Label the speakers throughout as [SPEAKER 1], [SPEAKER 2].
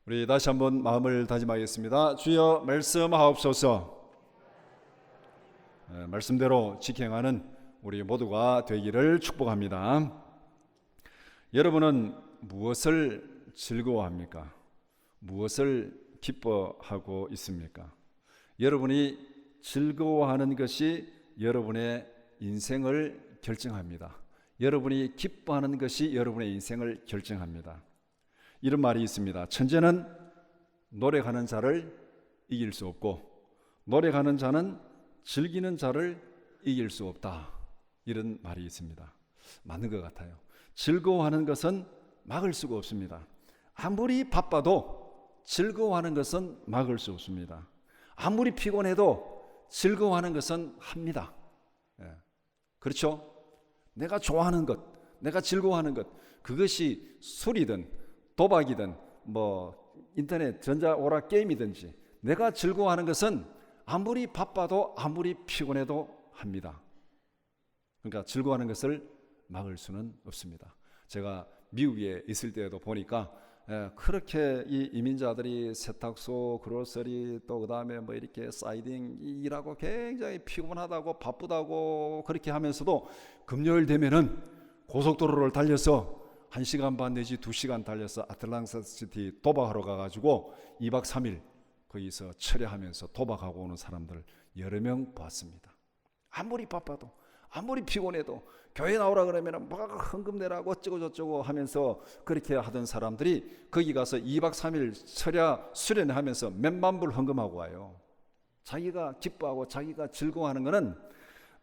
[SPEAKER 1] 우리 다시 한번 마음을 다짐하겠습니다. 주여 말씀하옵소서. 말씀대로 직행하는 우리 모두가 되기를 축복합니다. 여러분은 무엇을 즐거워합니까? 무엇을 기뻐하고 있습니까? 여러분이 즐거워하는 것이 여러분의 인생을 결정합니다. 여러분이 기뻐하는 것이 여러분의 인생을 결정합니다. 이런 말이 있습니다. 천재는 노력하는 자를 이길 수 없고 노력하는 자는 즐기는 자를 이길 수 없다. 이런 말이 있습니다. 맞는 것 같아요. 즐거워하는 것은 막을 수가 없습니다. 아무리 바빠도 즐거워하는 것은 막을 수 없습니다. 아무리 피곤해도 즐거워하는 것은 합니다. 그렇죠? 내가 좋아하는 것, 내가 즐거워하는 것, 그것이 술이든 도박이든 인터넷 전자오락 게임이든지 내가 즐거워하는 것은 아무리 바빠도 아무리 피곤해도 합니다. 그러니까 즐거워하는 것을 막을 수는 없습니다. 제가 미국에 있을 때에도 보니까 그렇게 이 이민자들이 세탁소, 그로서리 또 그다음에 이렇게 사이딩 일하고 굉장히 피곤하다고 바쁘다고 그렇게 하면서도 금요일 되면은 고속도로를 달려서 1시간 반 내지 2시간 달려서 아틀란타 시티 도박하러 가가지고 2박 3일 거기서 철야하면서 도박하고 오는 사람들 여러 명 봤습니다. 아무리 바빠도 아무리 피곤해도 교회 나오라 그러면 막 헌금 내라고 어쩌고 저쩌고 하면서 그렇게 하던 사람들이 거기 가서 2박 3일 철야 수련하면서 몇만 불 헌금하고 와요. 자기가 기뻐하고 자기가 즐거워하는 것은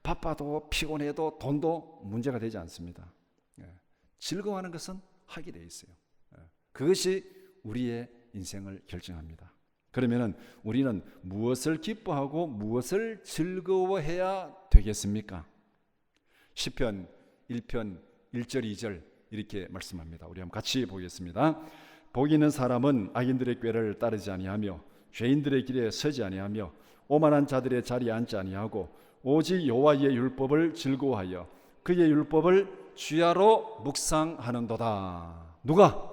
[SPEAKER 1] 바빠도 피곤해도 돈도 문제가 되지 않습니다. 즐거워하는 것은 하게 돼 있어요. 그것이 우리의 인생을 결정합니다. 그러면은 우리는 무엇을 기뻐하고 무엇을 즐거워해야 되겠습니까? 시편 1편 1절 2절 이렇게 말씀합니다. 우리 한번 같이 보겠습니다. 복 있는 사람은 악인들의 꾀를 따르지 아니하며 죄인들의 길에 서지 아니하며 오만한 자들의 자리에 앉지 아니하고 오직 여호와의 율법을 즐거워하여 그의 율법을 주야로 묵상하는도다. 누가?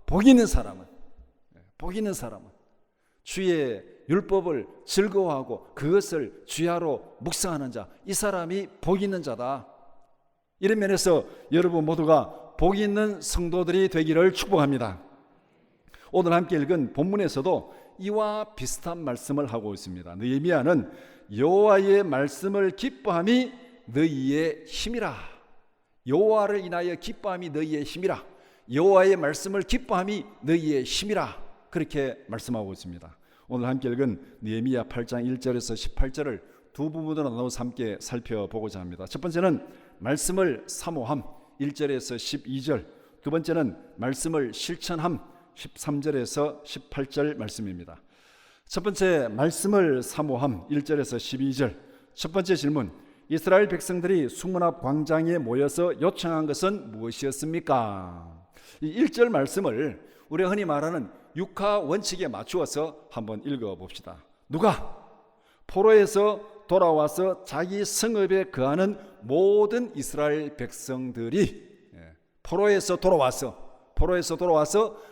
[SPEAKER 1] 복 있는 사람은, 복 있는 사람은 주의 율법을 즐거워하고 그것을 주야로 묵상하는 자, 이 사람이 복 있는 자다. 이런 면에서 여러분 모두가 복 있는 성도들이 되기를 축복합니다. 오늘 함께 읽은 본문에서도 이와 비슷한 말씀을 하고 있습니다. 느헤미야는 여호와의 말씀을 기뻐함이 너희의 힘이라. 여호와를 인하여 기뻐함이 너희의 힘이라. 여호와의 말씀을 기뻐함이 너희의 힘이라. 그렇게 말씀하고 있습니다. 오늘 함께 읽은 느헤미야 8장 1절에서 18절을 두 부분으로 나눠서 함께 살펴보고자 합니다. 첫 번째는 말씀을 사모함 1절에서 12절, 두 번째는 말씀을 실천함 13절에서 18절 말씀입니다. 첫 번째 말씀을 사모함 1절에서 12절. 첫 번째 질문, 이스라엘 백성들이 수문 앞 광장에 모여서 요청한 것은 무엇이었습니까? 이 1절 말씀을 우리가 흔히 말하는 육하 원칙에 맞추어서 한번 읽어봅시다. 누가? 포로에서 돌아와서 자기 성읍에 거하는 모든 이스라엘 백성들이 포로에서 돌아와서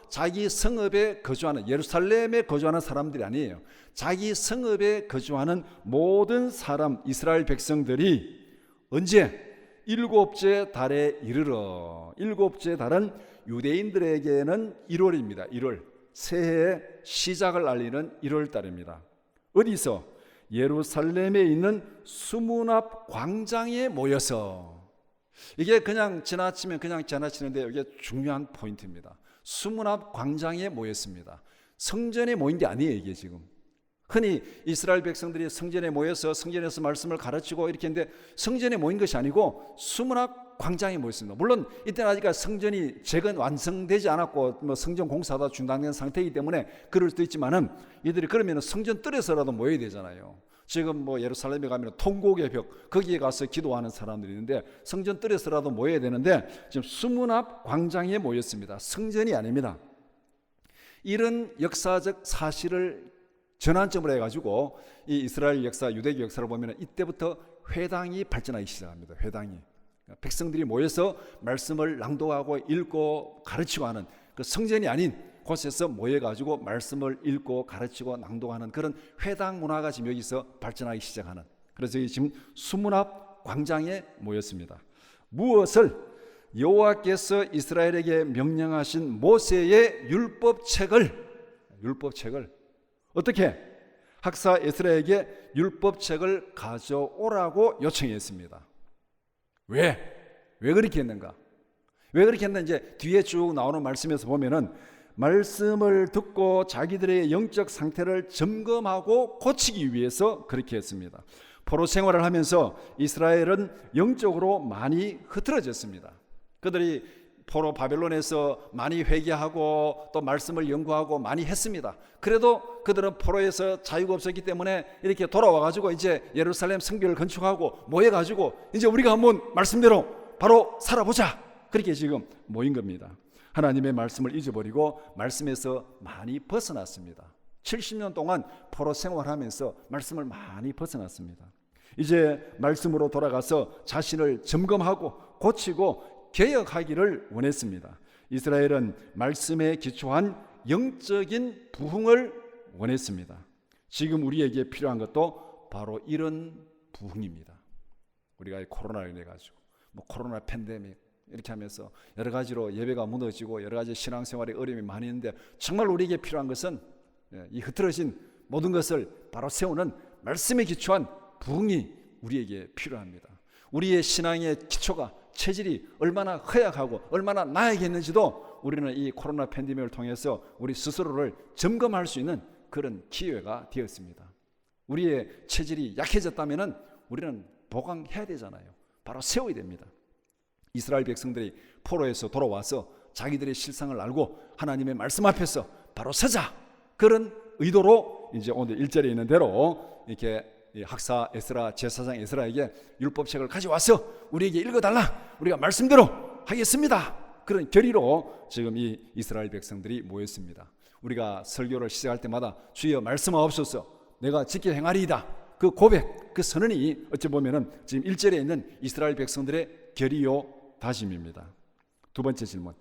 [SPEAKER 1] 자기 성읍에 거주하는, 예루살렘에 거주하는 사람들이 아니에요. 자기 성읍에 거주하는 모든 사람, 이스라엘 백성들이 언제? 일곱째 달에 이르러. 일곱째 달은 유대인들에게는 1월입니다. 1월. 새해의 시작을 알리는 1월 달입니다. 어디서? 예루살렘에 있는 수문 앞 광장에 모여서. 이게 그냥 지나치면 그냥 지나치는데 이게 중요한 포인트입니다. 수문 앞 광장에 모였습니다. 성전에 모인 게 아니에요. 이게 지금 흔히 이스라엘 백성들이 성전에 모여서 성전에서 말씀을 가르치고 이렇게 했는데 성전에 모인 것이 아니고 수문 앞 광장에 모였습니다. 물론 이때는 아직 성전이 재건 완성되지 않았고 성전 공사가 중단된 상태이기 때문에 그럴 수도 있지만은 이들이 그러면 성전 뜰에서라도 모여야 되잖아요. 지금 예루살렘에 가면 통곡의 벽, 거기에 가서 기도하는 사람들이 있는데 성전 뜰에서라도 모여야 되는데 지금 수문 앞 광장에 모였습니다. 성전이 아닙니다. 이런 역사적 사실을 전환점으로 해가지고 이 이스라엘 역사, 유대교 역사를 보면 이때부터 회당이 발전하기 시작합니다. 회당이 백성들이 모여서 말씀을 낭독하고 읽고 가르치고 하는 그 성전이 아닌 곳에서 모여가지고 말씀을 읽고 가르치고 낭독하는 그런 회당 문화가 지금 여기서 발전하기 시작하는, 그래서 지금 수문 앞 광장에 모였습니다. 무엇을? 여호와께서 이스라엘에게 명령하신 모세의 율법책을 어떻게? 학사 에스라에게 율법책을 가져오라고 요청했습니다. 왜 그렇게 했는가? 왜 그렇게 했는지 이제 뒤에 쭉 나오는 말씀에서 보면은 말씀을 듣고 자기들의 영적 상태를 점검하고 고치기 위해서 그렇게 했습니다. 포로 생활을 하면서 이스라엘은 영적으로 많이 흐트러졌습니다. 그들이 포로 바벨론에서 많이 회개하고 또 말씀을 연구하고 많이 했습니다. 그래도 그들은 포로에서 자유가 없었기 때문에 이렇게 돌아와가지고 이제 예루살렘 성벽을 건축하고 모여가지고 이제 우리가 한번 말씀대로 바로 살아보자, 그렇게 지금 모인 겁니다. 하나님의 말씀을 잊어버리고 말씀에서 많이 벗어났습니다. 70년 동안 포로 생활하면서 말씀을 많이 벗어났습니다. 이제 말씀으로 돌아가서 자신을 점검하고 고치고 개혁하기를 원했습니다. 이스라엘은 말씀에 기초한 영적인 부흥을 원했습니다. 지금 우리에게 필요한 것도 바로 이런 부흥입니다. 우리가 코로나로 인해 가지고 코로나 팬데믹 이렇게 하면서 여러 가지로 예배가 무너지고 여러 가지 신앙생활에 어려움이 많이 있는데, 정말 우리에게 필요한 것은 이 흐트러진 모든 것을 바로 세우는 말씀에 기초한 부흥이 우리에게 필요합니다. 우리의 신앙의 기초가, 체질이 얼마나 허약하고 얼마나 나약했는지도 우리는 이 코로나 팬데믹을 통해서 우리 스스로를 점검할 수 있는 그런 기회가 되었습니다. 우리의 체질이 약해졌다면 우리는 보강해야 되잖아요. 바로 세워야 됩니다. 이스라엘 백성들이 포로에서 돌아와서 자기들의 실상을 알고 하나님의 말씀 앞에서 바로 서자, 그런 의도로 이제 오늘 1절에 있는 대로 이렇게 학사 에스라, 제사장 에스라에게 율법책을 가져와서 우리에게 읽어달라, 우리가 말씀대로 하겠습니다, 그런 결의로 지금 이 이스라엘 백성들이 모였습니다. 우리가 설교를 시작할 때마다 주여 말씀하옵소서 내가 지켜 행하리이다, 그 고백, 그 선언이 어찌 보면은 지금 1절에 있는 이스라엘 백성들의 결의요 다짐입니다. 두 번째 질문,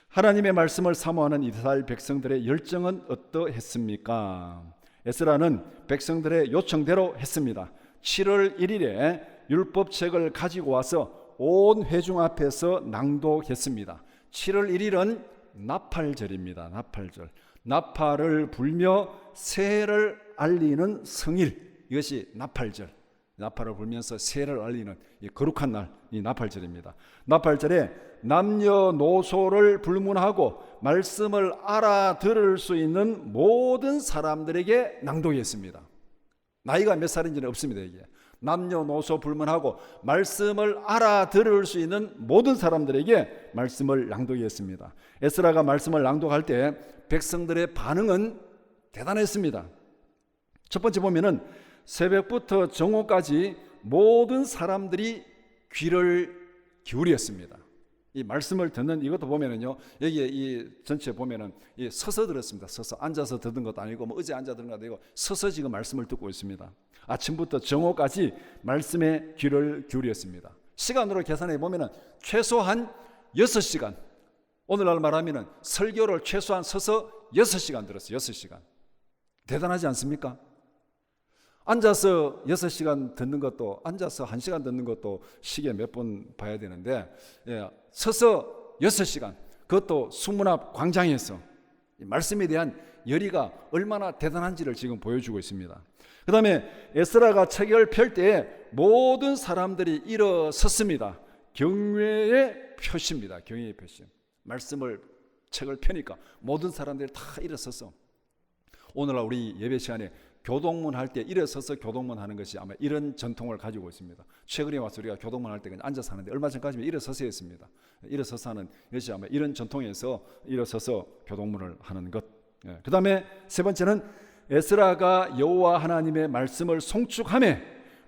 [SPEAKER 1] 하나님의 말씀을 사모하는 이스라엘 백성들의 열정은 어떠했습니까? 에스라는 백성들의 요청대로 했습니다. 7월 1일에 율법책을 가지고 와서 온 회중 앞에서 낭독했습니다. 7월 1일은 나팔절입니다. 나팔절. 나팔을 불며 새해를 알리는 성일, 이것이 나팔절. 나팔을 불면서 새해를 알리는 이 거룩한 날, 이 나팔절입니다. 나팔절에 남녀노소를 불문하고 말씀을 알아들을 수 있는 모든 사람들에게 낭독했습니다. 나이가 몇 살인지는 없습니다. 이게 남녀노소 불문하고 말씀을 알아들을 수 있는 모든 사람들에게 말씀을 낭독했습니다. 에스라가 말씀을 낭독할 때 백성들의 반응은 대단했습니다. 첫 번째 보면은 새벽부터 정오까지 모든 사람들이 귀를 기울였습니다. 이 말씀을 듣는 이것도 보면은요, 여기에 이 전체 보면은 이 서서 들었습니다. 서서 앉아서 듣는 것도 아니고 의자에 앉아 듣는 것도 아니고 서서 지금 말씀을 듣고 있습니다. 아침부터 정오까지 말씀에 귀를 기울였습니다. 시간으로 계산해 보면은 최소한 6시간, 오늘날 말하면은 설교를 최소한 서서 6시간 들었어요. 6시간. 대단하지 않습니까? 앉아서 6시간 듣는 것도, 앉아서 1시간 듣는 것도 시계 몇 번 봐야 되는데, 서서 6시간, 그것도 수문 앞 광장에서 말씀에 대한 열의가 얼마나 대단한지를 지금 보여주고 있습니다. 그 다음에 에스라가 책을 펼 때 모든 사람들이 일어섰습니다. 경외의 표시입니다. 경외의 표시. 말씀을, 책을 펴니까 모든 사람들이 다 일어서서, 오늘날 우리 예배 시간에 교동문 할 때 일어서서 교동문 하는 것이 아마 이런 전통을 가지고 있습니다. 최근에 와서 우리가 교동문 할 때 그냥 앉아서 하는데, 얼마 전까지는 일어서서 했습니다. 일어서서 하는 것이 아마 이런 전통에서 일어서서 교동문을 하는 것. 그 다음에 세 번째는 에스라가 여호와 하나님의 말씀을 송축하며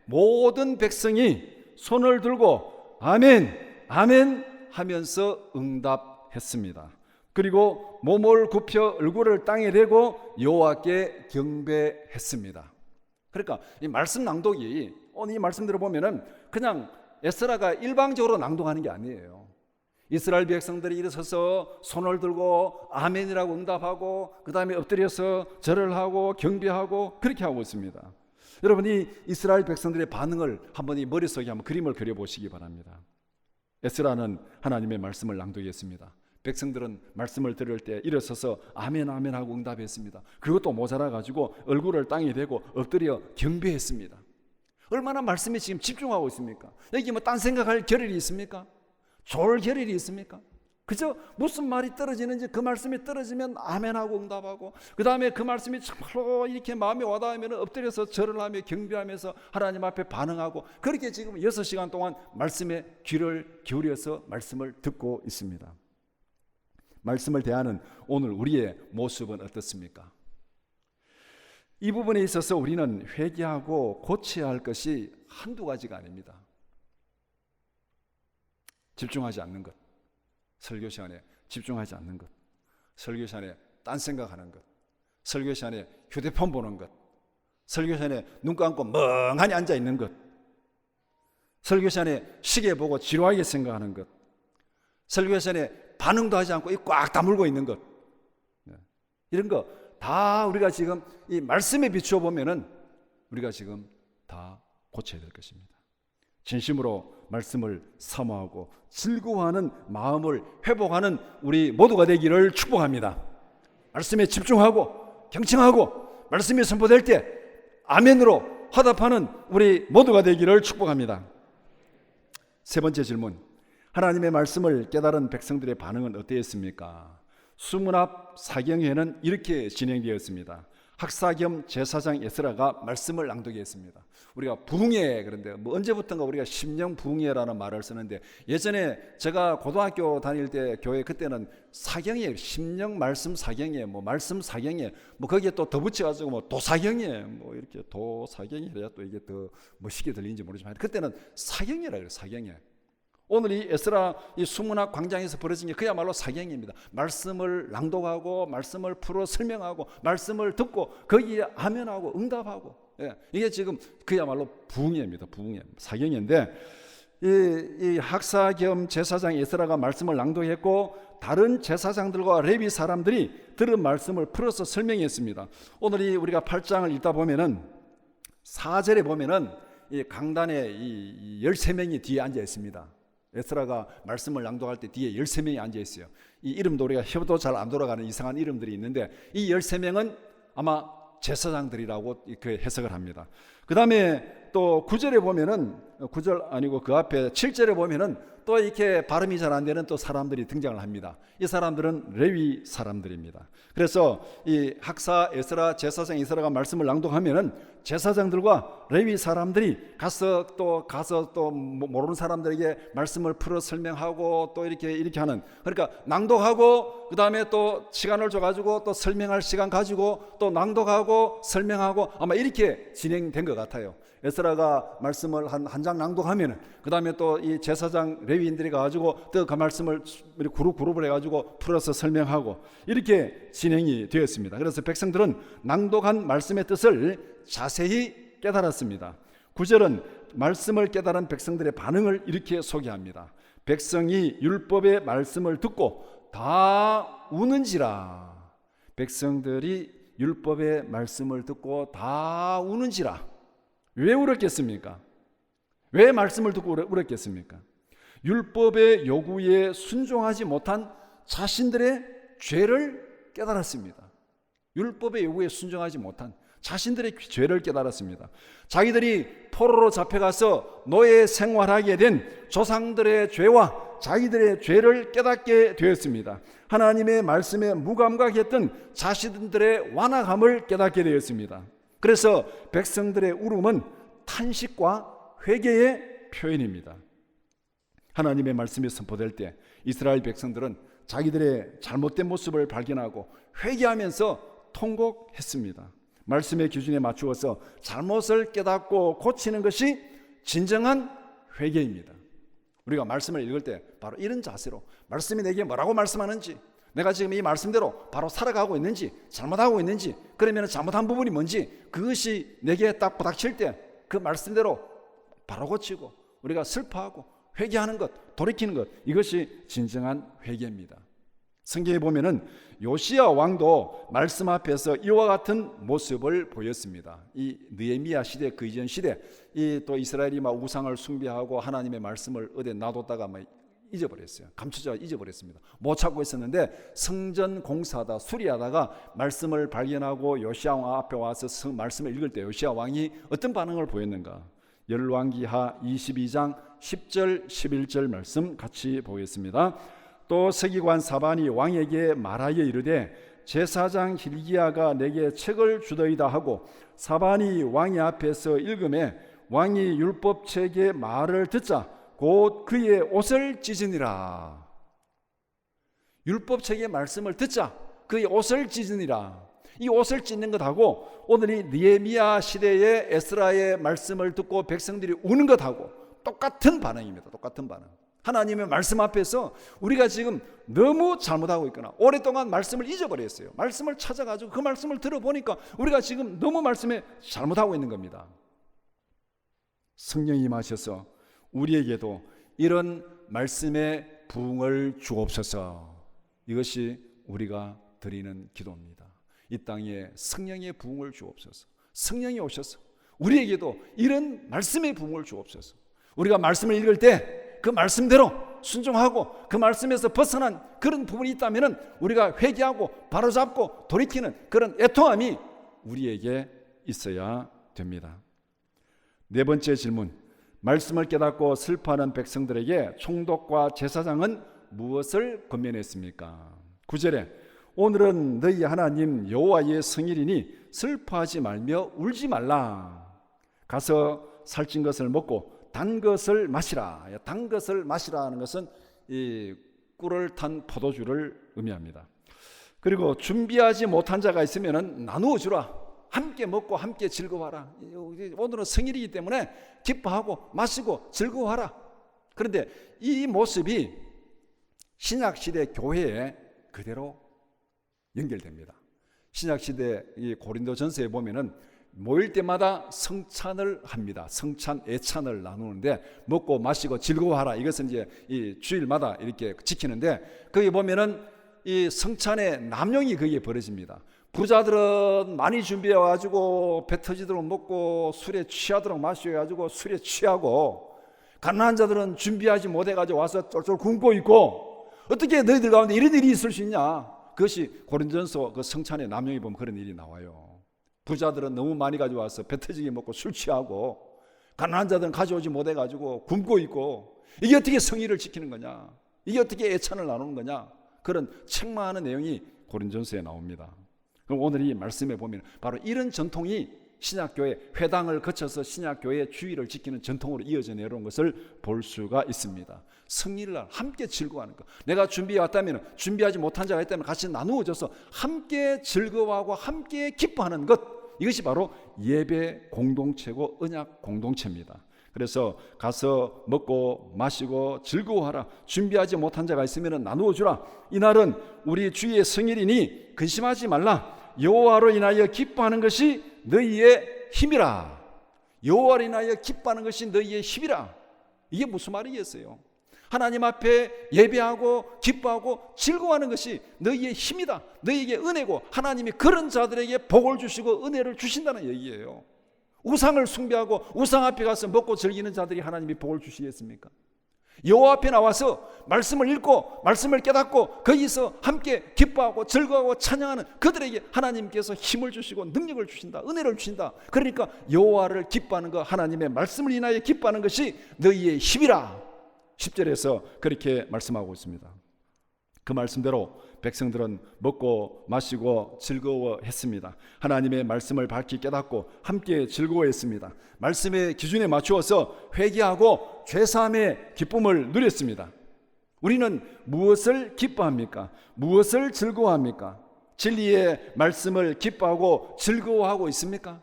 [SPEAKER 1] 모든 백성이 손을 들고 아멘, 아멘 하면서 응답했습니다. 그리고 몸을 굽혀 얼굴을 땅에 대고 여호와께 경배했습니다. 그러니까 이 말씀 낭독이, 오늘 이 말씀대로 보면은 그냥 에스라가 일방적으로 낭독하는 게 아니에요. 이스라엘 백성들이 일어서서 손을 들고 아멘이라고 응답하고 그 다음에 엎드려서 절을 하고 경배하고 그렇게 하고 있습니다. 여러분, 이 이스라엘 백성들의 반응을 한번 이 머릿속에 한번 그림을 그려보시기 바랍니다. 에스라는 하나님의 말씀을 낭독했습니다. 백성들은 말씀을 들을 때 일어서서 아멘 아멘 하고 응답했습니다. 그리고 또 모자라 가지고 얼굴을 땅에 대고 엎드려 경배했습니다. 얼마나 말씀에 지금 집중하고 있습니까? 여기 뭐 딴 생각할 겨를이 있습니까? 좋을 겨를이 있습니까? 그저 무슨 말이 떨어지는지 그 말씀이 떨어지면 아멘하고 응답하고 그 다음에 그 말씀이 정말로 이렇게 마음에 와닿으면 엎드려서 절을 하며 경배하면서 하나님 앞에 반응하고 그렇게 지금 6시간 동안 말씀에 귀를 기울여서 말씀을 듣고 있습니다. 말씀을 대하는 오늘 우리의 모습은 어떻습니까? 이 부분에 있어서 우리는 회개하고 고쳐야 할 것이 한두 가지가 아닙니다. 집중하지 않는 것, 설교 시간에 집중하지 않는 것, 설교 시간에 딴 생각하는 것, 설교 시간에 휴대폰 보는 것, 설교 시간에 눈 감고 멍하니 앉아 있는 것, 설교 시간에 시계 보고 지루하게 생각하는 것, 설교 시간에 반응도 하지 않고 꽉 다물고 있는 것, 이런 거 다 우리가 지금 이 말씀에 비추어 보면은 우리가 지금 다 고쳐야 될 것입니다. 진심으로 말씀을 사모하고 즐거워하는 마음을 회복하는 우리 모두가 되기를 축복합니다. 말씀에 집중하고 경청하고 말씀이 선포될 때 아멘으로 화답하는 우리 모두가 되기를 축복합니다. 세 번째 질문, 하나님의 말씀을 깨달은 백성들의 반응은 어땠습니까? 수문 앞 사경회는 이렇게 진행되었습니다. 학사 겸 제사장 에스라가 말씀을 낭독했습니다. 우리가 부흥회, 그런데 뭐 언제부턴가 우리가 심령 부흥회라는 말을 쓰는데 예전에 제가 고등학교 다닐 때 교회 그때는 사경회, 심령 말씀 사경회, 뭐 말씀 사경회, 뭐 거기에 또 더 붙여가지고 뭐 도사경회, 뭐 이렇게 도사경회래야 또 이게 더 멋있게 들리는지 모르지만 그때는 사경회라 그래요. 사경회. 오늘 이 에스라 이 수문학 광장에서 벌어진 게 그야말로 사경입니다. 말씀을 낭독하고 말씀을 풀어 설명하고 말씀을 듣고 거기에 아멘하고 응답하고, 이게 지금 그야말로 부흥회입니다. 부흥회 사경인데 이 학사 겸 제사장 에스라가 말씀을 낭독했고 다른 제사장들과 레위 사람들이 들은 말씀을 풀어서 설명했습니다. 오늘 우리가 8장을 읽다 보면은 4절에 보면은 이 강단에 이 13명이 뒤에 앉아 있습니다. 에스라가 말씀을 낭독할 때 뒤에 13명이 앉아 있어요. 이 이름도 우리가 혀도 잘 안 돌아가는 이상한 이름들이 있는데 이 13명은 아마 제사장들이라고 이렇게 해석을 합니다. 그 다음에 또 9절에 보면은 9절 아니고 그 앞에 7절에 보면은 또 이렇게 발음이 잘 안 되는 또 사람들이 등장을 합니다. 이 사람들은 레위 사람들입니다. 그래서 이 학사 에스라 제사장 에스라가 말씀을 낭독하면은 제사장들과 레위 사람들이 가서 또 모르는 사람들에게 말씀을 풀어 설명하고 또 이렇게 하는, 그러니까 낭독하고 그 다음에 또 시간을 줘가지고 또 설명할 시간 가지고 또 낭독하고 설명하고 아마 이렇게 진행된 것 같아요. 에스라가 말씀을 한 장 낭독하면은 그 다음에 또 이 제사장 레위인들이 가지고 또 그 말씀을 그룹을 해가지고 풀어서 설명하고 이렇게 진행이 되었습니다. 그래서 백성들은 낭독한 말씀의 뜻을 자세히 깨달았습니다. 9절은 말씀을 깨달은 백성들의 반응을 이렇게 소개합니다. 백성이 율법의 말씀을 듣고 다 우는지라. 백성들이 율법의 말씀을 듣고 다 우는지라. 왜 울었겠습니까? 왜 말씀을 듣고 울었겠습니까? 율법의 요구에 순종하지 못한 자신들의 죄를 깨달았습니다. 율법의 요구에 순종하지 못한 자신들의 죄를 깨달았습니다. 자기들이 포로로 잡혀가서 노예 생활하게 된 조상들의 죄와 자기들의 죄를 깨닫게 되었습니다. 하나님의 말씀에 무감각했던 자신들의 완악함을 깨닫게 되었습니다. 그래서 백성들의 울음은 탄식과 회개의 표현입니다. 하나님의 말씀이 선포될 때 이스라엘 백성들은 자기들의 잘못된 모습을 발견하고 회개하면서 통곡했습니다. 말씀의 기준에 맞추어서 잘못을 깨닫고 고치는 것이 진정한 회개입니다. 우리가 말씀을 읽을 때 바로 이런 자세로 말씀이 내게 뭐라고 말씀하는지, 내가 지금 이 말씀대로 바로 살아가고 있는지 잘못하고 있는지, 그러면 잘못한 부분이 뭔지 그것이 내게 딱 부닥칠 때 그 말씀대로 바로 고치고 우리가 슬퍼하고 회개하는 것, 돌이키는 것, 이것이 진정한 회개입니다. 성경에 보면은 요시야 왕도 말씀 앞에서 이와 같은 모습을 보였습니다. 이 느헤미야 시대, 그 이전 시대, 이 또 이스라엘이 막 우상을 숭배하고 하나님의 말씀을 어디에 놔뒀다가 막 잊어버렸어요. 감추자 잊어버렸습니다. 못 찾고 있었는데 성전 공사하다 수리하다가 말씀을 발견하고 요시야 왕 앞에 와서 말씀을 읽을 때 요시야 왕이 어떤 반응을 보였는가? 열왕기하 22장 10절 11절 말씀 같이 보겠습니다. 또 서기관 사반이 왕에게 말하여 이르되 제사장 hil기야가 내게 책을 주더이다 하고 사반이 왕의 앞에서 읽음에 왕이 율법책의 말을 듣자 곧 그의 옷을 찢으니라. 율법책의 말씀을 듣자 그의 옷을 찢으니라. 이 옷을 찢는 것하고 오늘 이 느헤미야 시대의 에스라의 말씀을 듣고 백성들이 우는 것하고 똑같은 반응입니다. 똑같은 반응. 하나님의 말씀 앞에서 우리가 지금 너무 잘못하고 있거나 오랫동안 말씀을 잊어버렸어요. 말씀을 찾아가지고 그 말씀을 들어보니까 우리가 지금 너무 말씀에 잘못하고 있는 겁니다. 성령이 임하셔서 우리에게도 이런 말씀의 부흥을 주옵소서. 이것이 우리가 드리는 기도입니다. 이 땅에 성령의 부흥을 주옵소서. 성령이 오셔서 우리에게도 이런 말씀의 부흥을 주옵소서. 우리가 말씀을 읽을 때 그 말씀대로 순종하고 그 말씀에서 벗어난 그런 부분이 있다면 우리가 회개하고 바로잡고 돌이키는 그런 애통함이 우리에게 있어야 됩니다. 네 번째 질문. 말씀을 깨닫고 슬퍼하는 백성들에게 총독과 제사장은 무엇을 권면했습니까? 9절에 오늘은 너희 하나님 여호와의 성일이니 슬퍼하지 말며 울지 말라. 가서 살찐 것을 먹고 단 것을 마시라. 단 것을 마시라 하는 것은 이 꿀을 탄 포도주를 의미합니다. 그리고 준비하지 못한 자가 있으면 나누어 주라. 함께 먹고 함께 즐거워하라. 오늘은 성일이기 때문에 기뻐하고 마시고 즐거워하라. 그런데 이 모습이 신약시대 교회에 그대로 연결됩니다. 신약시대 이 고린도전서에 보면은 모일 때마다 성찬을 합니다. 성찬, 애찬을 나누는데 먹고 마시고 즐거워하라. 이것은 이제 이 주일마다 이렇게 지키는데 거기 보면은 이 성찬의 남용이 거기에 벌어집니다. 부자들은 많이 준비해가지고 배 터지도록 먹고 술에 취하도록 마셔가지고 술에 취하고 가난한 자들은 준비하지 못해가지고 와서 쫄쫄 굶고 있고 어떻게 너희들 가운데 이런 일이 있을 수 있냐? 그것이 고린도전서 그 성찬의 남용에 보면 그런 일이 나와요. 부자들은 너무 많이 가져와서 배 터지게 먹고 술 취하고 가난한 자들은 가져오지 못해가지고 굶고 있고 이게 어떻게 성의를 지키는 거냐? 이게 어떻게 애찬을 나누는 거냐? 그런 책망하는 내용이 고린도전서에 나옵니다. 그럼 오늘 이 말씀에 보면 바로 이런 전통이 신약교회 회당을 거쳐서 신약교회 주의를 지키는 전통으로 이어져 내려온 것을 볼 수가 있습니다. 성일날 함께 즐거워하는 것. 내가 준비해 왔다면 준비하지 못한 자가 있다면 같이 나누어져서 함께 즐거워하고 함께 기뻐하는 것. 이것이 바로 예배 공동체고 언약 공동체입니다. 그래서 가서 먹고 마시고 즐거워하라. 준비하지 못한 자가 있으면 나누어 주라. 이날은 우리 주의 성일이니 근심하지 말라. 여호와로 인하여 기뻐하는 것이 너희의 힘이라. 여호와로 인하여 기뻐하는 것이 너희의 힘이라. 이게 무슨 말이겠어요? 하나님 앞에 예배하고 기뻐하고 즐거워하는 것이 너희의 힘이다. 너희에게 은혜고 하나님이 그런 자들에게 복을 주시고 은혜를 주신다는 얘기예요. 우상을 숭배하고 우상 앞에 가서 먹고 즐기는 자들이 하나님이 복을 주시겠습니까? 여호와 앞에 나와서 말씀을 읽고 말씀을 깨닫고 거기서 함께 기뻐하고 즐거워하고 찬양하는 그들에게 하나님께서 힘을 주시고 능력을 주신다. 은혜를 주신다. 그러니까 여호와를 기뻐하는 것, 하나님의 말씀을 인하여 기뻐하는 것이 너희의 힘이라. 10절에서 그렇게 말씀하고 있습니다. 그 말씀대로 백성들은 먹고 마시고 즐거워했습니다. 하나님의 말씀을 밝히 깨닫고 함께 즐거워했습니다. 말씀의 기준에 맞추어서 회개하고 죄사함의 기쁨을 누렸습니다. 우리는 무엇을 기뻐합니까? 무엇을 즐거워합니까? 진리의 말씀을 기뻐하고 즐거워하고 있습니까?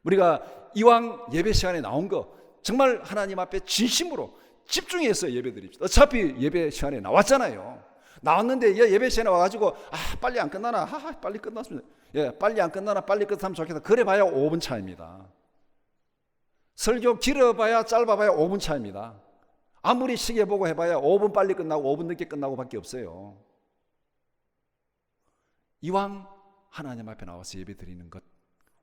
[SPEAKER 1] 우리가 이왕 예배 시간에 나온 거 정말 하나님 앞에 진심으로 집중해서 예배 드립시다. 어차피 예배 시간에 나왔잖아요. 나왔는데 예배 시간에 와가지고 빨리 안 끝나나? 빨리 끝났습니다. 빨리 안 끝나나? 빨리 끝나면 좋겠다. 그래 봐야 5분 차입니다. 설교 길어봐야 짧아봐야 5분 차입니다. 아무리 시계 보고 해봐야 5분 빨리 끝나고 5분 늦게 끝나고 밖에 없어요. 이왕 하나님 앞에 나와서 예배 드리는 것,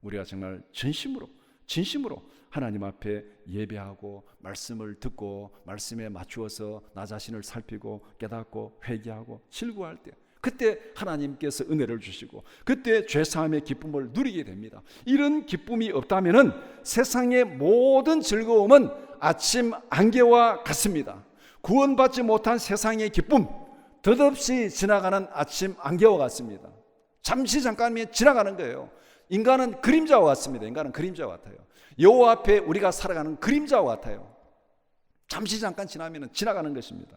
[SPEAKER 1] 우리가 정말 진심으로 하나님 앞에 예배하고 말씀을 듣고 말씀에 맞추어서 나 자신을 살피고 깨닫고 회개하고 질구할 때, 그때 하나님께서 은혜를 주시고 그때 죄사함의 기쁨을 누리게 됩니다. 이런 기쁨이 없다면은 세상의 모든 즐거움은 아침 안개와 같습니다. 구원받지 못한 세상의 기쁨, 덧없이 지나가는 아침 안개와 같습니다. 잠시 잠깐이면 지나가는 거예요. 인간은 그림자와 같습니다. 인간은 그림자와 같아요. 여호와 앞에 우리가 살아가는 그림자와 같아요. 잠시 잠깐 지나면 지나가는 것입니다.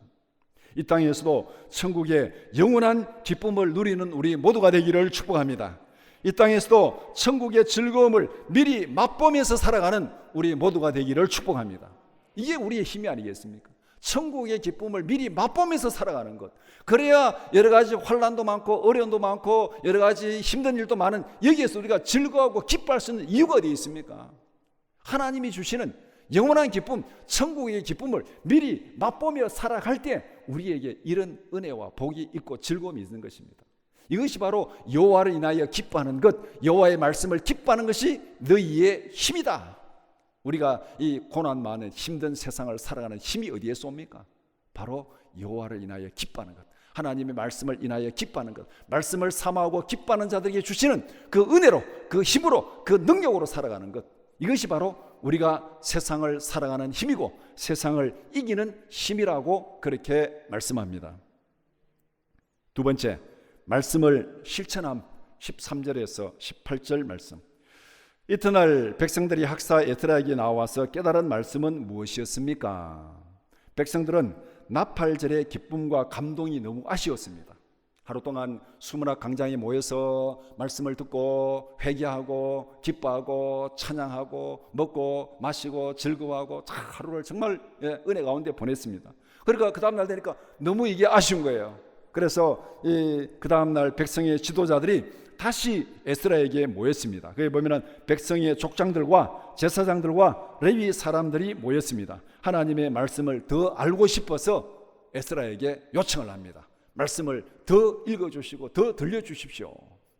[SPEAKER 1] 이 땅에서도 천국의 영원한 기쁨을 누리는 우리 모두가 되기를 축복합니다. 이 땅에서도 천국의 즐거움을 미리 맛보면서 살아가는 우리 모두가 되기를 축복합니다. 이게 우리의 힘이 아니겠습니까? 천국의 기쁨을 미리 맛보면서 살아가는 것. 그래야 여러 가지 환난도 많고 어려움도 많고 여러 가지 힘든 일도 많은 여기에서 우리가 즐거워하고 기뻐할 수 있는 이유가 어디 있습니까? 하나님이 주시는 영원한 기쁨, 천국의 기쁨을 미리 맛보며 살아갈 때 우리에게 이런 은혜와 복이 있고 즐거움이 있는 것입니다. 이것이 바로 여호와를 인하여 기뻐하는 것, 여호와의 말씀을 기뻐하는 것이 너희의 힘이다. 우리가 이 고난 많은 힘든 세상을 살아가는 힘이 어디에서 옵니까? 바로 여호와를 인하여 기뻐하는 것, 하나님의 말씀을 인하여 기뻐하는 것, 말씀을 사모하고 기뻐하는 자들에게 주시는 그 은혜로, 그 힘으로, 그 능력으로 살아가는 것, 이것이 바로 우리가 세상을 살아가는 힘이고 세상을 이기는 힘이라고 그렇게 말씀합니다. 두 번째, 말씀을 실천함. 13절에서 18절 말씀. 이튿날 백성들이 학사 에스라에게 나와서 깨달은 말씀은 무엇이었습니까? 백성들은 나팔절의 기쁨과 감동이 너무 아쉬웠습니다. 하루 동안 수문학 강장에 모여서 말씀을 듣고 회개하고 기뻐하고 찬양하고 먹고 마시고 즐거워하고 하루를 정말 은혜 가운데 보냈습니다. 그러니까 그 다음날 되니까 너무 이게 아쉬운 거예요. 그래서 그 다음날 백성의 지도자들이 다시 에스라에게 모였습니다. 그게 보면은 백성의 족장들과 제사장들과 레위 사람들이 모였습니다. 하나님의 말씀을 더 알고 싶어서 에스라에게 요청을 합니다. 말씀을 더 읽어주시고 더 들려주십시오.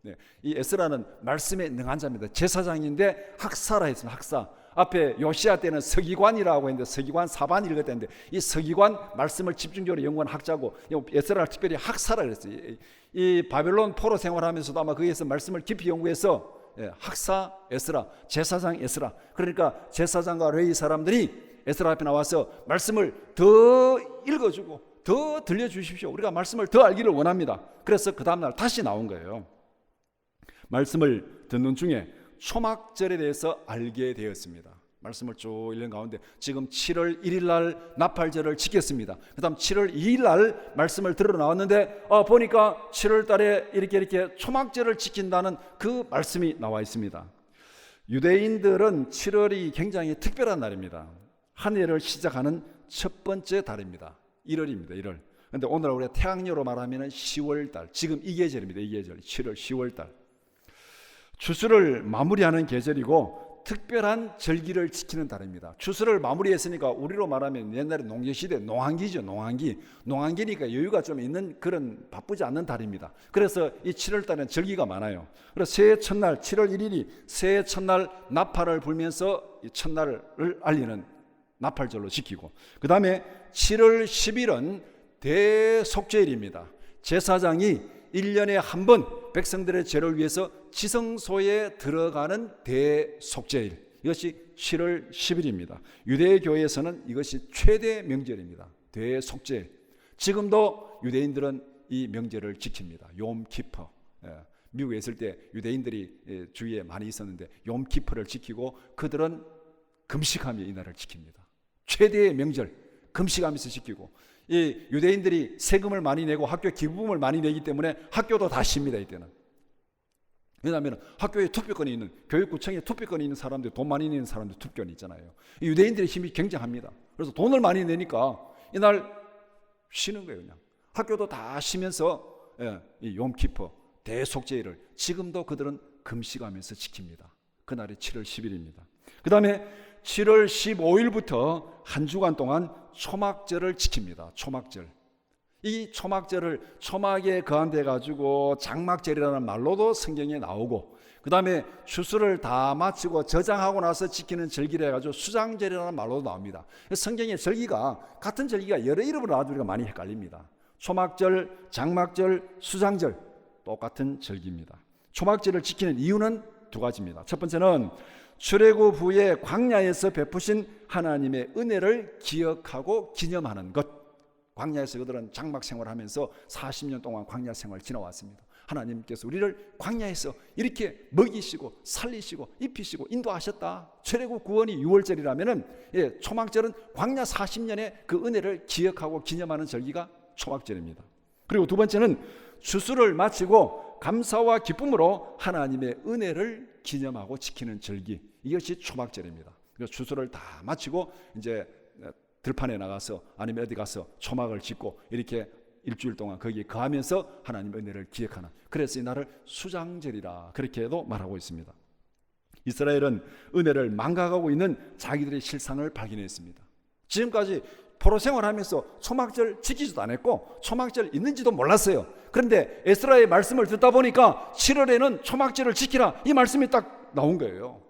[SPEAKER 1] 네, 이 에스라는 말씀에 능한 자입니다. 제사장인데 학사라 했습니다. 학사. 앞에 요시야 때는 서기관이라고 했는데 서기관 사반 읽었다는데 이 서기관 말씀을 집중적으로 연구한 학자고 에스라를 특별히 학사라 그랬어요. 이 바벨론 포로 생활하면서도 아마 거기에서 말씀을 깊이 연구해서 학사 에스라, 제사장 에스라. 그러니까 제사장과 레위 사람들이 에스라 앞에 나와서 말씀을 더 읽어주고 더 들려주십시오. 우리가 말씀을 더 알기를 원합니다. 그래서 그 다음날 다시 나온 거예요. 말씀을 듣는 중에 초막절에 대해서 알게 되었습니다. 말씀을 쭉 읽는 가운데 지금 7월 1일 날 나팔절을 지켰습니다. 그 다음 7월 2일 날 말씀을 들으러 나왔는데 보니까 7월 달에 이렇게 초막절을 지킨다는 그 말씀이 나와 있습니다. 유대인들은 7월이 굉장히 특별한 날입니다. 한 해를 시작하는 첫 번째 달입니다. 1월입니다. 1월. 그런데 오늘 우리가 태양열로 말하면 10월 달. 지금 이 계절입니다. 이 계절. 7월, 10월 달. 추수를 마무리하는 계절이고 특별한 절기를 지키는 달입니다. 추수를 마무리했으니까 우리로 말하면 옛날에 농경시대 농한기죠. 농한기니까 여유가 좀 있는 그런 바쁘지 않는 달입니다. 그래서 이 7월 달에는 절기가 많아요. 그래서 새해 첫날 7월 1일이 새해 첫날 나팔을 불면서 이 첫날을 알리는 나팔절로 지키고, 그 다음에 7월 10일은 대속죄일입니다. 제사장이 1년에 한 번 백성들의 죄를 위해서 지성소에 들어가는 대속죄일, 이것이 7월 10일입니다. 유대교회에서는 이것이 최대 명절입니다. 대속죄일. 지금도 유대인들은 이 명절을 지킵니다. 욤키퍼. 미국에 있을 때 유대인들이 주위에 많이 있었는데 욤키퍼를 지키고 그들은 금식하며 이 날을 지킵니다. 최대의 명절, 금식하면서 지키고, 이 유대인들이 세금을 많이 내고 학교 기부금을 많이 내기 때문에 학교도 다 쉽니다. 이때는. 왜냐하면 학교에 투표권이 있는, 교육구청에 투표권이 있는 사람들, 돈 많이 내는 사람들 투표권이 있잖아요. 유대인들의 힘이 굉장합니다. 그래서 돈을 많이 내니까 이날 쉬는 거예요. 그냥 학교도 다 쉬면서 이 욤키퍼 대속죄일을 지금도 그들은 금식하면서 지킵니다. 그날이 7월 10일입니다. 그 다음에 7월 15일부터 한 주간 동안 초막절을 지킵니다. 초막절. 이 초막절을 초막에 거한돼 가지고 장막절이라는 말로도 성경에 나오고, 그 다음에 추수를 다 마치고 저장하고 나서 지키는 절기를 해가지고 수장절이라는 말로도 나옵니다. 성경의 절기가, 같은 절기가 여러 이름으로 나와서 우리가 많이 헷갈립니다. 초막절, 장막절, 수장절 똑같은 절기입니다. 초막절을 지키는 이유는 두 가지입니다. 첫 번째는 출애굽 후에 광야에서 베푸신 하나님의 은혜를 기억하고 기념하는 것. 광야에서 그들은 장막 생활하면서 40년 동안 광야 생활을 지나왔습니다. 하나님께서 우리를 광야에서 이렇게 먹이시고 살리시고 입히시고 인도하셨다. 출애굽 구원이 6월절이라면은 초막절은 광야 40년의 그 은혜를 기억하고 기념하는 절기가 초막절입니다. 그리고 두 번째는 추수를 마치고 감사와 기쁨으로 하나님의 은혜를 기념하고 지키는 절기, 이것이 초막절입니다. 그래서 추수를 다 마치고 이제 들판에 나가서 아니면 어디 가서 초막을 짓고 이렇게 일주일 동안 거기에 거하면서 하나님의 은혜를 기억하는, 그래서 이 날을 수장절이라 그렇게도 말하고 있습니다. 이스라엘은 은혜를 망각하고 있는 자기들의 실상을 발견했습니다. 지금까지 포로 생활하면서 초막절 지키지도 않았고 초막절 있는지도 몰랐어요. 그런데 에스라의 말씀을 듣다 보니까 7월에는 초막절을 지키라, 이 말씀이 딱 나온 거예요.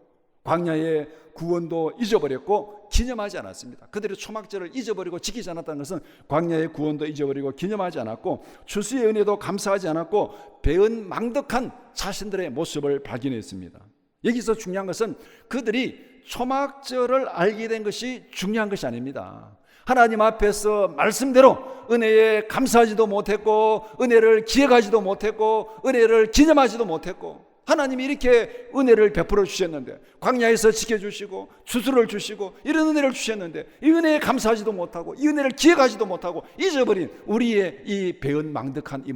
[SPEAKER 1] 광야의 구원도 잊어버렸고 기념하지 않았습니다. 그들이 초막절을 잊어버리고 지키지 않았다는 것은 광야의 구원도 잊어버리고 기념하지 않았고 추수의 은혜도 감사하지 않았고 배은망덕한 자신들의 모습을 발견했습니다. 여기서 중요한 것은 그들이 초막절을 알게 된 것이 중요한 것이 아닙니다. 하나님 앞에서 말씀대로 은혜에 감사하지도 못했고 은혜를 기억하지도 못했고 은혜를 기념하지도 못했고, 하나님이 이렇게 은혜를 베풀어 주셨는데, 광야에서 지켜주시고 추수를 주시고 이런 은혜를 주셨는데 이 은혜에 감사하지도 못하고 이 은혜를 기억하지도 못하고 잊어버린 우리의 이 배은망덕한 이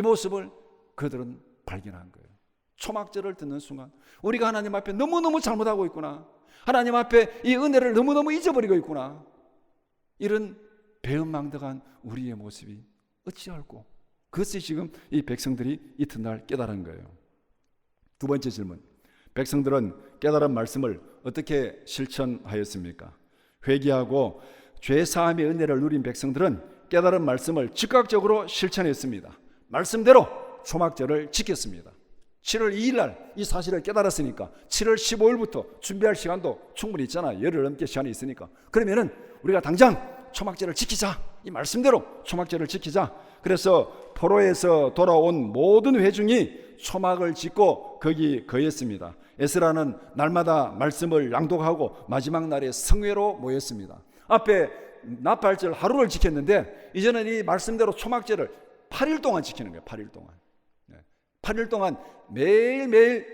[SPEAKER 1] 모습을 그들은 발견한 거예요. 초막절을 듣는 순간 우리가 하나님 앞에 너무너무 잘못하고 있구나, 하나님 앞에 이 은혜를 너무너무 잊어버리고 있구나, 이런 배은망덕한 우리의 모습이 어찌할꼬, 그것이 지금 이 백성들이 이튿날 깨달은 거예요. 두 번째 질문, 백성들은 깨달은 말씀을 어떻게 실천하였습니까? 회개하고 죄사함의 은혜를 누린 백성들은 깨달은 말씀을 즉각적으로 실천했습니다. 말씀대로 초막절을 지켰습니다. 7월 2일 날 이 사실을 깨달았으니까 7월 15일부터 준비할 시간도 충분히 있잖아. 열흘 넘게 시간이 있으니까. 그러면은 우리가 당장 초막절을 지키자, 이 말씀대로 초막절을 지키자. 그래서 포로에서 돌아온 모든 회중이 초막을 짓고 거기 거했습니다. 에스라는 날마다 말씀을 낭독하고 마지막 날에 성회로 모였습니다. 앞에 나팔절 하루를 지켰는데 이제는 이 말씀대로 초막절을 8일 동안 지키는 거예요. 8일 동안. 8일 동안 매일매일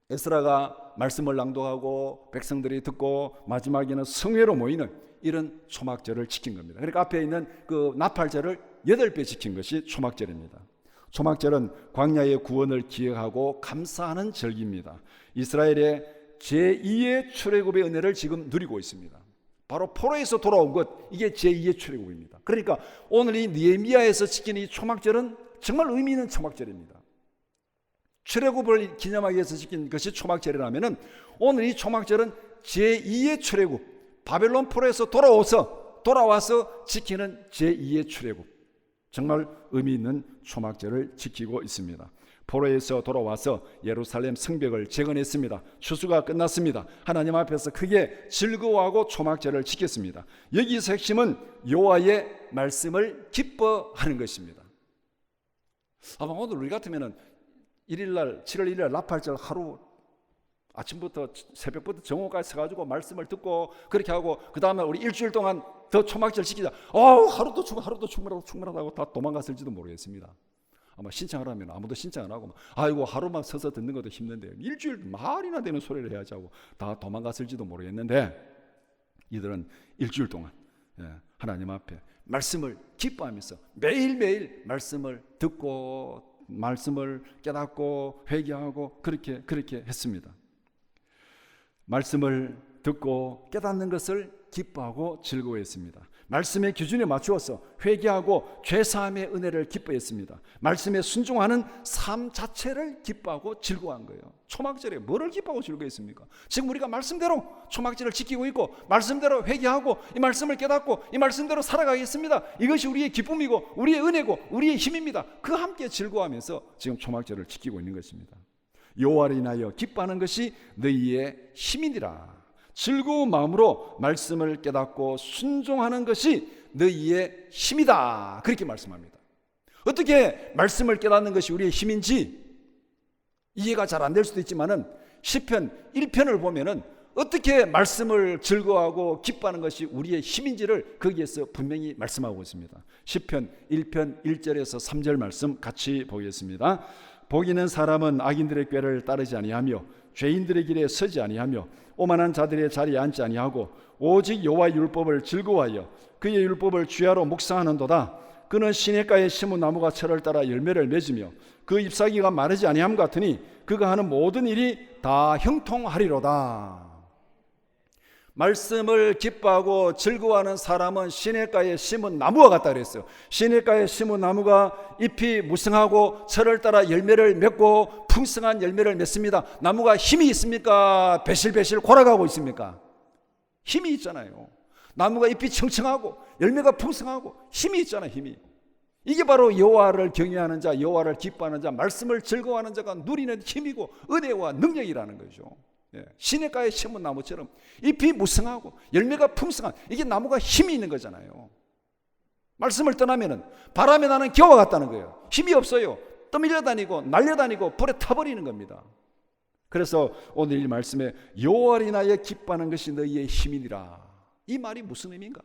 [SPEAKER 1] 에스라가 말씀을 낭독하고 백성들이 듣고 마지막에는 성회로 모이는 이런 초막절을 지킨 겁니다. 그러니까 앞에 있는 그 나팔절을 8배 지킨 것이 초막절입니다. 초막절은 광야의 구원을 기억하고 감사하는 절기입니다. 이스라엘의 제2의 출애굽의 은혜를 지금 누리고 있습니다. 바로 포로에서 돌아온 것, 이게 제2의 출애굽입니다. 그러니까 오늘 이 느헤미야에서 지키는 이 초막절은 정말 의미 있는 초막절입니다. 출애굽을 기념하기 위해서 지킨 것이 초막절이라면 오늘 이 초막절은 제2의 출애굽, 바벨론 포로에서 돌아와서 지키는 제2의 출애굽, 정말 의미 있는 초막절을 지키고 있습니다. 포로에서 돌아와서 예루살렘 성벽을 재건했습니다. 추수가 끝났습니다. 하나님 앞에서 크게 즐거워하고 초막절을 지켰습니다. 여기서 핵심은 여호와의 말씀을 기뻐하는 것입니다. 아마 오늘 우리 같으면은 7월 1일 나팔절 하루 아침부터 새벽부터 정오까지 서가지고 말씀을 듣고 그렇게 하고 그 다음에 우리 일주일 동안 더 초막절 지키자. 하루도 충분하다고 다 도망갔을지도 모르겠습니다. 아마 신청을 하면 아무도 신청 안 하고 아이고 하루만 서서 듣는 것도 힘든데 일주일 말이나 되는 소리를 해야지 하고 다 도망갔을지도 모르겠는데, 이들은 일주일 동안 하나님 앞에 말씀을 기뻐하면서 매일매일 말씀을 듣고 말씀을 깨닫고 회개하고 그렇게 했습니다. 말씀을 듣고 깨닫는 것을 기뻐하고 즐거워했습니다. 말씀의 기준에 맞추어서 회개하고 죄사함의 은혜를 기뻐했습니다. 말씀에 순종하는 삶 자체를 기뻐하고 즐거워한 거예요. 초막절에 뭐를 기뻐하고 즐거워했습니까? 지금 우리가 말씀대로 초막절을 지키고 있고 말씀대로 회개하고 이 말씀을 깨닫고 이 말씀대로 살아가겠습니다. 이것이 우리의 기쁨이고 우리의 은혜고 우리의 힘입니다. 그 함께 즐거워하면서 지금 초막절을 지키고 있는 것입니다. 여호와를 인하여 기뻐하는 것이 너희의 힘이니라. 즐거운 마음으로 말씀을 깨닫고 순종하는 것이 너희의 힘이다. 그렇게 말씀합니다. 어떻게 말씀을 깨닫는 것이 우리의 힘인지 이해가 잘 안 될 수도 있지만은 시편 1편을 보면은 어떻게 말씀을 즐거워하고 기뻐하는 것이 우리의 힘인지를 거기에서 분명히 말씀하고 있습니다. 시편 1편 1절에서 3절 말씀 같이 보겠습니다. 복 있는 사람은 악인들의 꾀를 따르지 아니하며 죄인들의 길에 서지 아니하며 오만한 자들의 자리에 앉지 아니하고 오직 여호와의 율법을 즐거워하여 그의 율법을 주야로 묵상하는도다. 그는 시냇가에 심은 나무가 철을 따라 열매를 맺으며 그 잎사귀가 마르지 아니함 같으니 그가 하는 모든 일이 다 형통하리로다. 말씀을 기뻐하고 즐거워하는 사람은 시냇가에 심은 나무와 같다 그랬어요. 시냇가에 심은 나무가 잎이 무성하고 철을 따라 열매를 맺고 풍성한 열매를 맺습니다. 나무가 힘이 있습니까? 배실배실 골아가고 있습니까? 힘이 있잖아요. 나무가 잎이 청청하고 열매가 풍성하고 힘이 있잖아요. 힘이. 이게 바로 여호와를 경외하는 자, 여호와를 기뻐하는 자, 말씀을 즐거워하는 자가 누리는 힘이고 은혜와 능력이라는 거죠. 시냇가에 심은 나무처럼 잎이 무성하고 열매가 풍성한, 이게 나무가 힘이 있는 거잖아요. 말씀을 떠나면은 바람에 나는 겨와 같다는 거예요. 힘이 없어요. 떠밀려 다니고 날려다니고 불에 타버리는 겁니다. 그래서 오늘 이 말씀에 여호와를 인하여 기뻐하는 것이 너희의 힘이니라. 이 말이 무슨 의미인가?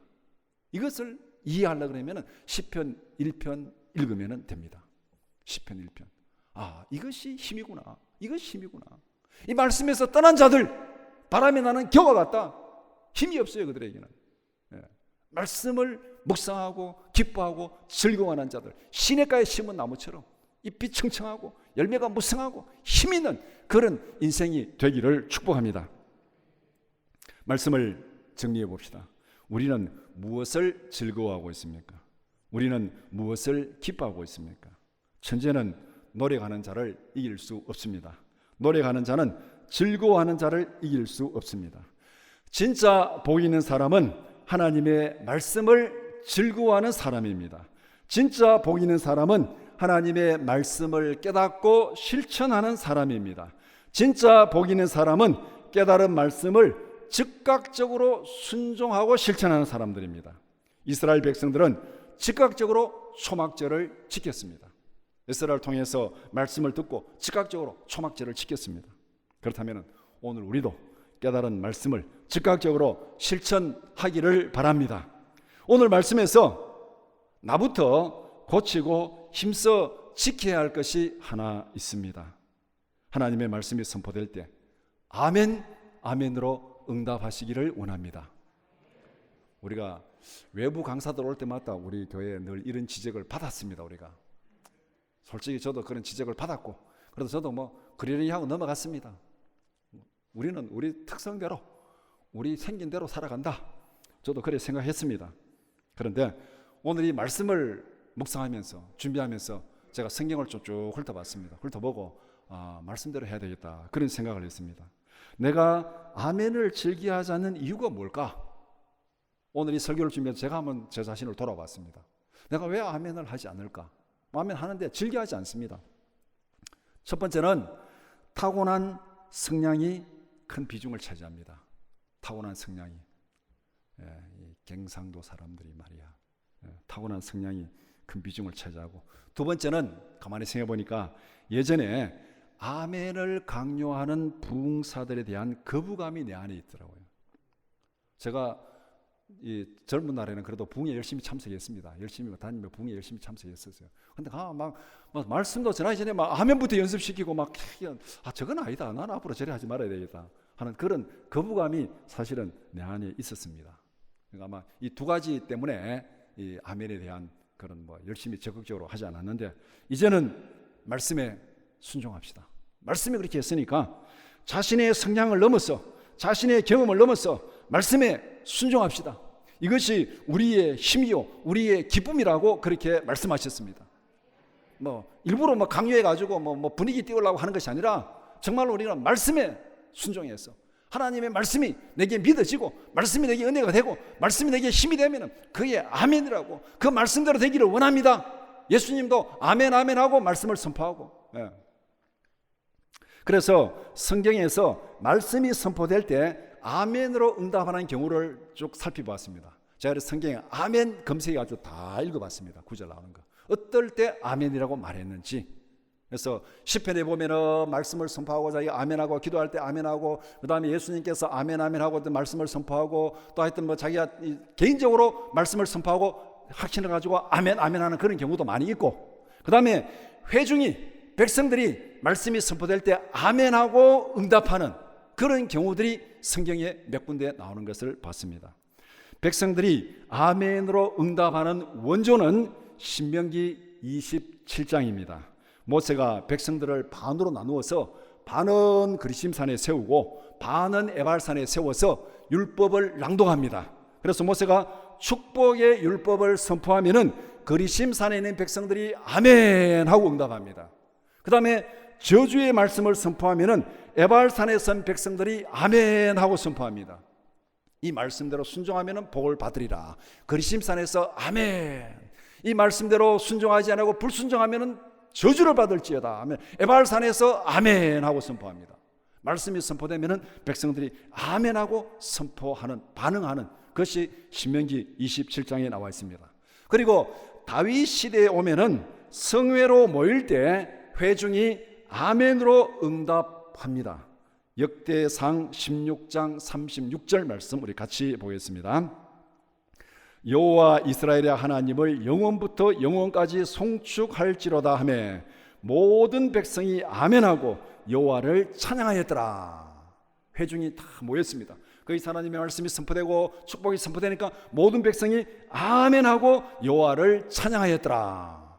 [SPEAKER 1] 이것을 이해하려고 그러면 시편 1편 읽으면 됩니다. 시편 1편. 아, 이것이 힘이구나. 이것이 힘이구나. 이 말씀에서 떠난 자들, 바람에 나는 겨와 같다. 힘이 없어요, 그들에게는. 말씀을 묵상하고 기뻐하고 즐거워하는 자들, 시냇가에 심은 나무처럼 잎이 청청하고 열매가 무성하고 힘 있는 그런 인생이 되기를 축복합니다. 말씀을 정리해 봅시다. 우리는 무엇을 즐거워하고 있습니까? 우리는 무엇을 기뻐하고 있습니까? 천재는 노력하는 자를 이길 수 없습니다. 노력하는 자는 즐거워하는 자를 이길 수 없습니다. 진짜 복 있는 사람은 하나님의 말씀을 즐거워하는 사람입니다. 진짜 복 있는 사람은 하나님의 말씀을 깨닫고 실천하는 사람입니다. 진짜 복 있는 사람은 깨달은 말씀을 즉각적으로 순종하고 실천하는 사람들입니다. 이스라엘 백성들은 즉각적으로 초막절을 지켰습니다. 에스라를 통해서 말씀을 듣고 즉각적으로 초막절을 지켰습니다. 그렇다면 오늘 우리도 깨달은 말씀을 즉각적으로 실천하기를 바랍니다. 오늘 말씀에서 나부터 고치고 힘써 지켜야 할 것이 하나 있습니다. 하나님의 말씀이 선포될 때 아멘, 아멘으로 응답하시기를 원합니다. 우리가 외부 강사들 올 때마다 우리 교회에 늘 이런 지적을 받았습니다. 우리가 솔직히 저도 그런 지적을 받았고, 그래서 저도 뭐 그러려니 하고 넘어갔습니다. 우리는 우리 특성대로, 우리 생긴 대로 살아간다. 저도 그렇게 생각했습니다. 그런데 오늘 이 말씀을 묵상하면서 준비하면서 제가 성경을 쭉 훑어봤습니다. 훑어보고 말씀대로 해야 되겠다, 그런 생각을 했습니다. 내가 아멘을 즐기하지 않는 이유가 뭘까? 오늘 이 설교를 준비해서 제가 한번 제 자신을 돌아봤습니다. 내가 왜 아멘을 하지 않을까? 아멘 하는데 즐겨하지 않습니다. 첫 번째는 타고난 성량이 큰 비중을 차지합니다. 타고난 성량이. 이 경상도 사람들이 말이야. 타고난 성량이 큰 비중을 차지하고, 두 번째는 가만히 생각해 보니까 예전에 아멘을 강요하는 부흥사들에 대한 거부감이 내 안에 있더라고요. 제가 이 젊은 날에는 그래도 부흥에 열심히 참석했습니다. 열심히 다니며 부흥에 열심히 참석했었어요. 근데 막 말씀도 전하기 전에 막 아멘부터 연습시키고 막 저건 아니다, 나는 앞으로 저래 하지 말아야 되겠다 하는 그런 거부감이 사실은 내 안에 있었습니다. 그러니까 아마 이 두 가지 때문에 이 아멘에 대한 그런 열심히 적극적으로 하지 않았는데, 이제는 말씀에 순종합시다. 말씀이 그렇게 했으니까 자신의 성량을 넘어서, 자신의 경험을 넘어서 말씀에 순종합시다. 이것이 우리의 힘이요 우리의 기쁨이라고 그렇게 말씀하셨습니다. 일부러 강요해 가지고 분위기 띄우려고 하는 것이 아니라 정말로 우리는 말씀에 순종해서 하나님의 말씀이 내게 믿어지고 말씀이 내게 은혜가 되고 말씀이 내게 힘이 되면 그게 아멘이라고, 그 말씀대로 되기를 원합니다. 예수님도 아멘 아멘 하고 말씀을 선포하고. 그래서 성경에서 말씀이 선포될 때 아멘으로 응답하는 경우를 쭉 살펴보았습니다. 제가 성경에 아멘 검색해가지고 다 읽어봤습니다. 구절 나오는 거 어떨 때 아멘이라고 말했는지. 그래서 시편에 보면은 말씀을 선포하고 자기가 아멘하고 기도할 때 아멘하고, 그 다음에 예수님께서 아멘 아멘하고 말씀을 선포하고, 또 하여튼 자기가 개인적으로 말씀을 선포하고 확신을 가지고 아멘 아멘하는 그런 경우도 많이 있고, 그 다음에 회중이 백성들이 말씀이 선포될 때 아멘하고 응답하는 그런 경우들이 성경에 몇 군데 나오는 것을 봤습니다. 백성들이 아멘으로 응답하는 원조는 신명기 27장입니다. 모세가 백성들을 반으로 나누어서 반은 그리심산에 세우고 반은 에발산에 세워서 율법을 낭독합니다. 그래서 모세가 축복의 율법을 선포하면은 그리심산에 있는 백성들이 아멘 하고 응답합니다. 그 다음에 저주의 말씀을 선포하면은 에발산에 선 백성들이 아멘 하고 선포합니다. 이 말씀대로 순종하면은 복을 받으리라. 그리심산에서 아멘. 이 말씀대로 순종하지 않고 불순종하면은 저주를 받을지어다 하면 에발산에서 아멘 하고 선포합니다. 말씀이 선포되면은 백성들이 아멘 하고 선포하는, 반응하는 것이 신명기 27장에 나와 있습니다. 그리고 다윗 시대에 오면은 성회로 모일 때 회중이 아멘으로 응답합니다. 역대상 16장 36절 말씀 우리 같이 보겠습니다. 여호와 이스라엘의 하나님을 영원부터 영원까지 송축할지로다 하매 모든 백성이 아멘하고 여호와를 찬양하였더라. 회중이 다 모였습니다. 거기서 하나님의 말씀이 선포되고 축복이 선포되니까 모든 백성이 아멘하고 여호와를 찬양하였더라.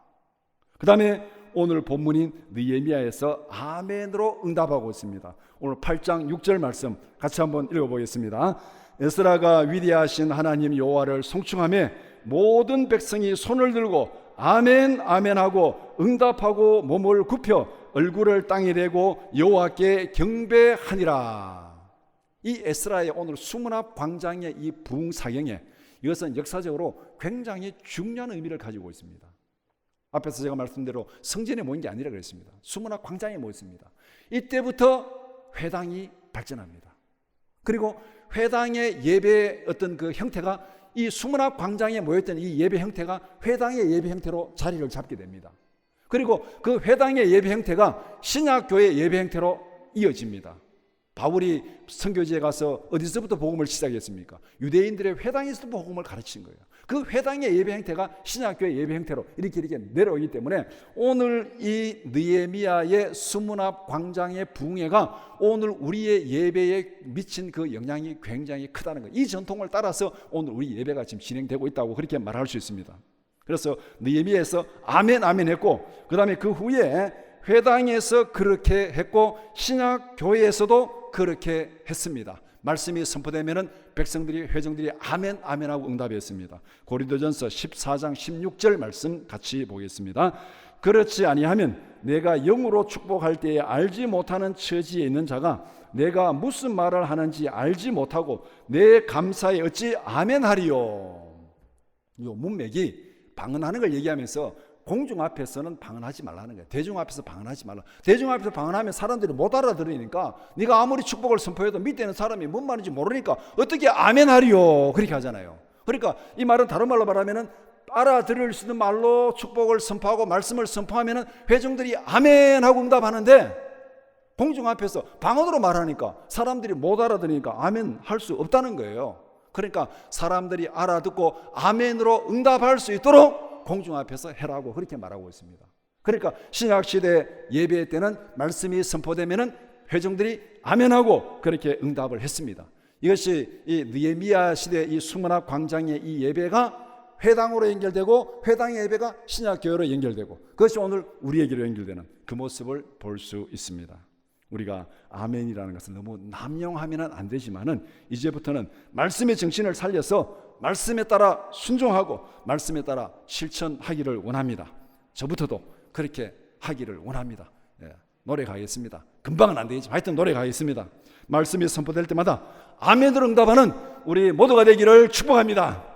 [SPEAKER 1] 그 다음에 오늘 본문인 느헤미야에서 아멘으로 응답하고 있습니다. 오늘 8장 6절 말씀 같이 한번 읽어보겠습니다. 에스라가 위대하신 하나님 여호와를 송축하며 모든 백성이 손을 들고 아멘 아멘 하고 응답하고 몸을 굽혀 얼굴을 땅에 대고 여호와께 경배하니라. 이 에스라의 오늘 수문 앞 광장의 이 부흥 사경에 이것은 역사적으로 굉장히 중요한 의미를 가지고 있습니다. 앞에서 제가 말씀대로 성전에 모인 게 아니라 그랬습니다. 수문 앞 광장에 모였습니다. 이때부터 회당이 발전합니다. 그리고 회당의 예배 어떤 그 형태가 이 수문 앞 광장에 모였던 이 예배 형태가 회당의 예배 형태로 자리를 잡게 됩니다. 그리고 그 회당의 예배 형태가 신약교회의 예배 형태로 이어집니다. 바울이 선교지에 가서 어디서부터 복음을 시작했습니까? 유대인들의 회당에서 복음을 가르친 거예요. 그 회당의 예배 형태가 신약교회 예배 형태로 이렇게 내려오기 때문에 오늘 이 느헤미야의 수문 앞 광장의 부흥회가 오늘 우리의 예배에 미친 그 영향이 굉장히 크다는 거예요. 이 전통을 따라서 오늘 우리 예배가 지금 진행되고 있다고 그렇게 말할 수 있습니다. 그래서 느헤미야에서 아멘 아멘 했고, 그 다음에 그 후에 회당에서 그렇게 했고 신약교회에서도 그렇게 했습니다. 말씀이 선포되면은 백성들이 회중들이 아멘 아멘하고 응답했습니다. 고린도전서 14장 16절 말씀 같이 보겠습니다. 그렇지 아니하면 내가 영으로 축복할 때에 알지 못하는 처지에 있는 자가 내가 무슨 말을 하는지 알지 못하고 내 감사에 어찌 아멘하리요. 이 문맥이 방언하는 걸 얘기하면서 공중 앞에서는 방언하지 말라는 거예요. 대중 앞에서 방언하지 말라. 대중 앞에서 방언하면 사람들이 못 알아들으니까 네가 아무리 축복을 선포해도 밑에 있는 사람이 뭔 말인지 모르니까 어떻게 아멘하리요 그렇게 하잖아요. 그러니까 이 말은 다른 말로 말하면은 알아들을 수 있는 말로 축복을 선포하고 말씀을 선포하면은 회중들이 아멘하고 응답하는데 공중 앞에서 방언으로 말하니까 사람들이 못 알아들으니까 아멘 할 수 없다는 거예요. 그러니까 사람들이 알아듣고 아멘으로 응답할 수 있도록 공중 앞에서 해라고 그렇게 말하고 있습니다. 그러니까 신약시대 예배 때는 말씀이 선포되면은 회중들이 아멘하고 그렇게 응답을 했습니다. 이것이 이 느헤미야 시대 이 수문 앞 광장의 이 예배가 회당으로 연결되고 회당의 예배가 신약교회로 연결되고 그것이 오늘 우리에게로 연결되는 그 모습을 볼 수 있습니다. 우리가 아멘이라는 것을 너무 남용하면 안 되지만은 이제부터는 말씀의 정신을 살려서 말씀에 따라 순종하고 말씀에 따라 실천하기를 원합니다. 저부터도 그렇게 하기를 원합니다. 노래 가겠습니다. 금방은 안 되겠지만 하여튼 노래 가겠습니다. 말씀이 선포될 때마다 아멘으로 응답하는 우리 모두가 되기를 축복합니다.